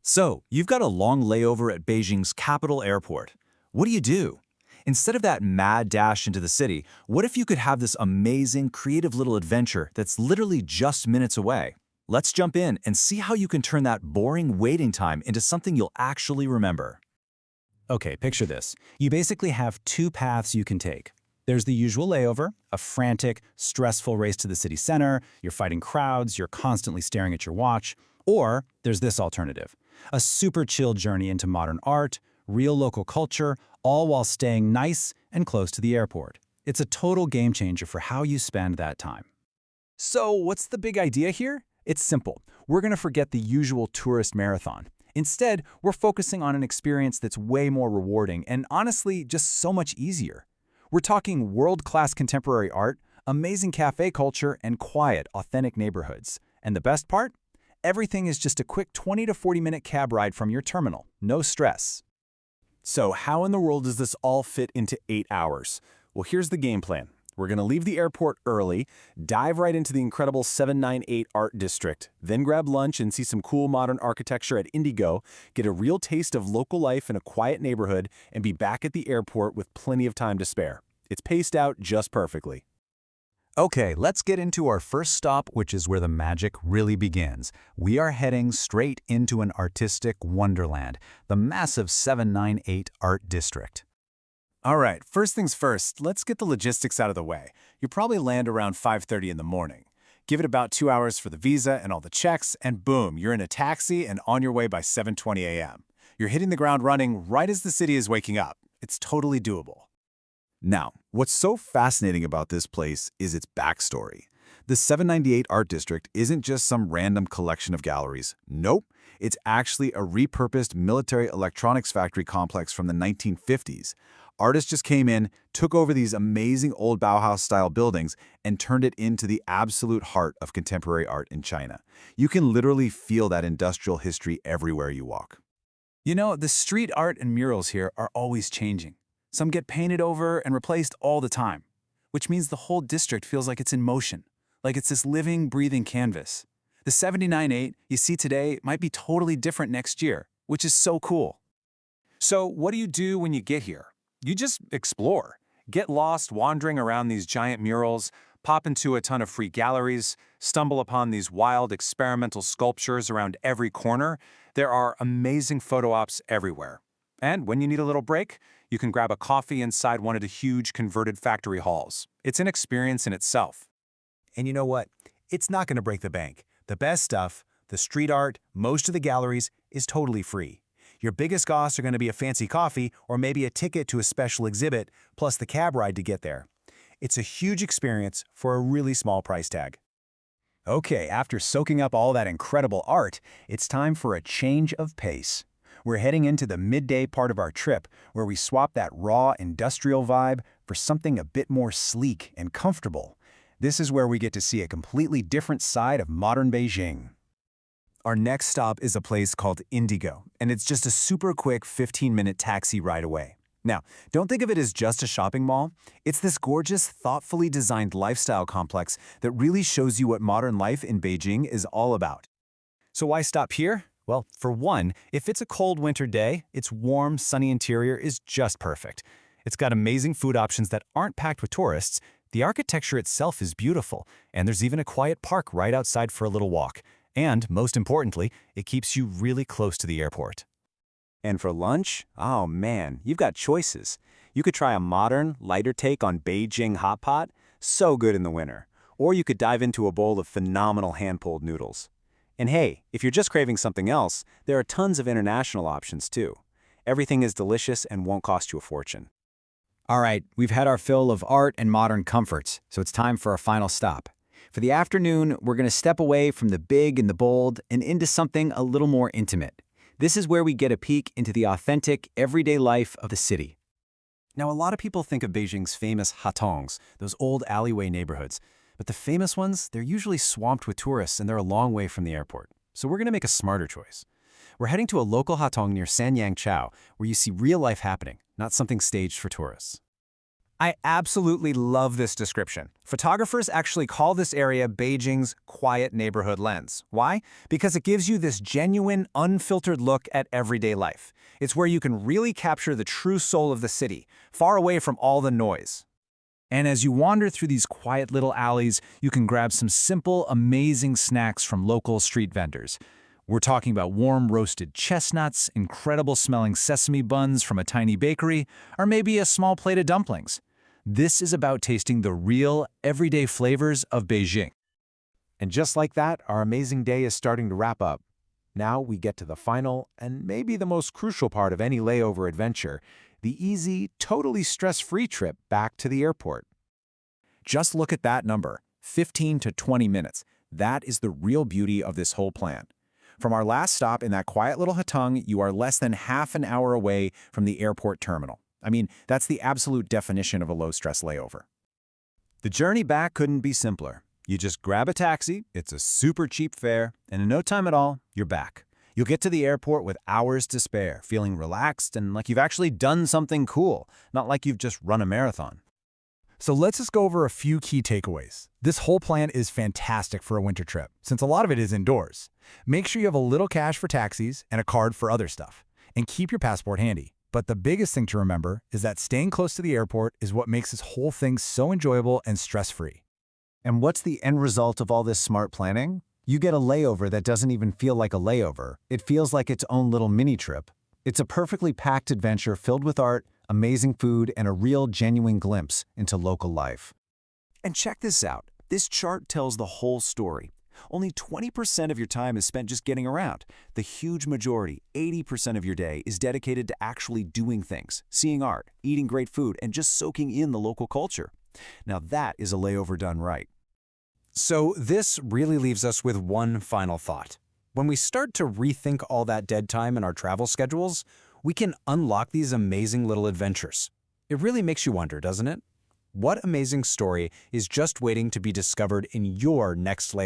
So, you've got a long layover at Beijing's capital airport. What do? Instead of that mad dash into the city, what if you could have this amazing, creative little adventure that's literally just minutes away? Let's jump in and see how you can turn that boring waiting time into something you'll actually remember. Okay, picture this. You basically have two paths you can take. There's the usual layover, a frantic, stressful race to the city center, you're fighting crowds, you're constantly staring at your watch. Or there's this alternative, a super chill journey into modern art, real local culture, all while staying nice and close to the airport. It's a total game changer for how you spend that time. So what's the big idea here? It's simple. We're going to forget the usual tourist marathon. Instead, we're focusing on an experience that's way more rewarding and honestly just so much easier. We're talking world-class contemporary art, amazing cafe culture, and quiet, authentic neighborhoods. And the best part? Everything is just a quick 20 to 40-minute cab ride from your terminal. No stress. So how in the world does this all fit into 8 hours? Well, here's the game plan. We're going to leave the airport early, dive right into the incredible 798 Art District, then grab lunch and see some cool modern architecture at Indigo, get a real taste of local life in a quiet neighborhood, and be back at the airport with plenty of time to spare. It's paced out just perfectly. Okay, let's get into our first stop, which is where the magic really begins. We are heading straight into an artistic wonderland, the massive 798 Art District. All right, first things first, let's get the logistics out of the way. You'll probably land around 5:30 in the morning. Give it about 2 hours for the visa and all the checks, and boom, you're in a taxi and on your way by 7:20 a.m. You're hitting the ground running right as the city is waking up. It's totally doable. Now, what's so fascinating about this place is its backstory. The 798 Art District isn't just some random collection of galleries. Nope, it's actually a repurposed military electronics factory complex from the 1950s. Artists just came in, took over these amazing old Bauhaus-style buildings, and turned it into the absolute heart of contemporary art in China. You can literally feel that industrial history everywhere you walk. You know, the street art and murals here are always changing. Some get painted over and replaced all the time, which means the whole district feels like it's in motion, like it's this living, breathing canvas. The 79.8 you see today might be totally different next year, which is so cool. So what do you do when you get here? You just explore. Get lost wandering around these giant murals, pop into a ton of free galleries, stumble upon these wild experimental sculptures around every corner. There are amazing photo ops everywhere. And when you need a little break, you can grab a coffee inside one of the huge converted factory halls. It's an experience in itself. And you know what? It's not going to break the bank. The best stuff, the street art, most of the galleries, is totally free. Your biggest costs are going to be a fancy coffee or maybe a ticket to a special exhibit, plus the cab ride to get there. It's a huge experience for a really small price tag. Okay, after soaking up all that incredible art, it's time for a change of pace. We're heading into the midday part of our trip, where we swap that raw industrial vibe for something a bit more sleek and comfortable. This is where we get to see a completely different side of modern Beijing. Our next stop is a place called Indigo, and it's just a super quick 15-minute taxi ride away. Now, don't think of it as just a shopping mall. It's this gorgeous, thoughtfully designed lifestyle complex that really shows you what modern life in Beijing is all about. So why stop here? Well, for one, if it's a cold winter day, its warm, sunny interior is just perfect. It's got amazing food options that aren't packed with tourists, the architecture itself is beautiful, and there's even a quiet park right outside for a little walk. And, most importantly, it keeps you really close to the airport. And for lunch? Oh man, you've got choices. You could try a modern, lighter take on Beijing hot pot, so good in the winter. Or you could dive into a bowl of phenomenal hand-pulled noodles. And hey, if you're just craving something else, there are tons of international options too. Everything is delicious and won't cost you a fortune. All right, we've had our fill of art and modern comforts, so it's time for our final stop. For the afternoon, we're going to step away from the big and the bold and into something a little more intimate. This is where we get a peek into the authentic, everyday life of the city. Now, a lot of people think of Beijing's famous hatongs, those old alleyway neighborhoods. But the famous ones, they're usually swamped with tourists and they're a long way from the airport. So we're going to make a smarter choice. We're heading to a local hatong near Sanyangchao, where you see real life happening, not something staged for tourists. I absolutely love this description. Photographers actually call this area Beijing's quiet neighborhood lens. Why? Because it gives you this genuine, unfiltered look at everyday life. It's where you can really capture the true soul of the city, far away from all the noise. And as you wander through these quiet little alleys, you can grab some simple, amazing snacks from local street vendors. We're talking about warm roasted chestnuts, incredible smelling sesame buns from a tiny bakery, or maybe a small plate of dumplings. This is about tasting the real, everyday flavors of Beijing. And just like that, our amazing day is starting to wrap up. Now we get to the final and maybe the most crucial part of any layover adventure, the easy, totally stress-free trip back to the airport. Just look at that number, 15 to 20 minutes. That is the real beauty of this whole plan. From our last stop in that quiet little Hatong, you are less than half an hour away from the airport terminal. I mean, that's the absolute definition of a low-stress layover. The journey back couldn't be simpler. You just grab a taxi, it's a super cheap fare, and in no time at all, you're back. You'll get to the airport with hours to spare, feeling relaxed and like you've actually done something cool, not like you've just run a marathon. So let's just go over a few key takeaways. This whole plan is fantastic for a winter trip, since a lot of it is indoors. Make sure you have a little cash for taxis and a card for other stuff. And keep your passport handy. But the biggest thing to remember is that staying close to the airport is what makes this whole thing so enjoyable and stress-free. And what's the end result of all this smart planning? You get a layover that doesn't even feel like a layover. It feels like its own little mini trip. It's a perfectly packed adventure filled with art, amazing food, and a real, genuine glimpse into local life. And check this out. This chart tells the whole story. Only 20% of your time is spent just getting around. The huge majority, 80% of your day, is dedicated to actually doing things, seeing art, eating great food, and just soaking in the local culture. Now that is a layover done right. So this really leaves us with one final thought. When we start to rethink all that dead time in our travel schedules, we can unlock these amazing little adventures. It really makes you wonder, doesn't it? What amazing story is just waiting to be discovered in your next layover?